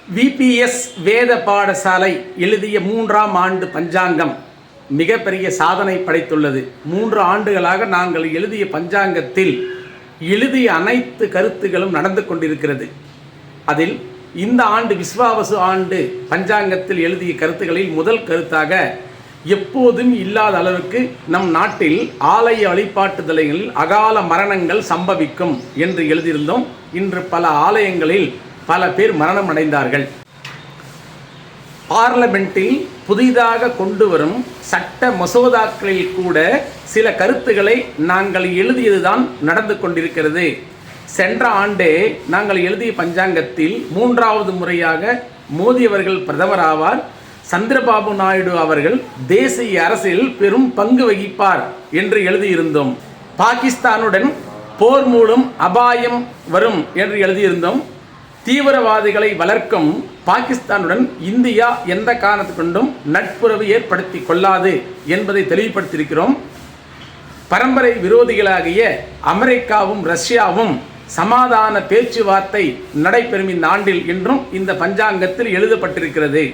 VPS வேத பாடசாலை எழுதிய 3ஆம் ஆண்டு பஞ்சாங்கம் மிகப்பெரிய சாதனை படைத்துள்ளது. 3 ஆண்டுகளாக நாங்கள் எழுதிய பஞ்சாங்கத்தில் எழுதிய அனைத்து கருத்துகளும் நடந்து கொண்டிருக்கிறது. அதில் இந்த ஆண்டு விஸ்வாவசு ஆண்டு பஞ்சாங்கத்தில் எழுதிய கருத்துக்களில் முதல் கருத்தாக எப்போதும் இல்லாத அளவுக்கு நம் நாட்டில் ஆலய வழிபாட்டுதலைகளில் அகால மரணங்கள் சம்பவிக்கும் என்று எழுதியிருந்தோம். இன்று பல ஆலயங்களில் பல பேர் மரணம் அடைந்தார்கள். பார்லமெண்டில் புதிதாக கொண்டு வரும் சட்ட மசோதாக்களில் கூட சில கருத்துக்களை நாங்கள் எழுதியதுதான் நடந்து கொண்டிருக்கிறது. சென்ற ஆண்டே நாங்கள் எழுதிய பஞ்சாங்கத்தில் 3வது முறையாக மோடி அவர்கள் பிரதமர் ஆவார், சந்திரபாபு நாயுடு அவர்கள் தேசிய அரசியல் பெரும் பங்கு வகிப்பார் என்று எழுதியிருந்தோம். பாகிஸ்தானுடன் போர் மூலம் அபாயம் வரும் என்று எழுதியிருந்தோம். தீவிரவாதிகளை வளர்க்கும் பாகிஸ்தானுடன் இந்தியா எந்த காரணத்து கொண்டும் நட்புறவு ஏற்படுத்தி கொள்ளாது என்பதை தெளிவுபடுத்தியிருக்கிறோம். பரம்பரை விரோதிகளாகிய அமெரிக்காவும் ரஷ்யாவும் சமாதான பேச்சுவார்த்தை நடைபெறும் இந்த ஆண்டில் என்றும் இந்த பஞ்சாங்கத்தில் எழுதப்பட்டிருக்கிறது.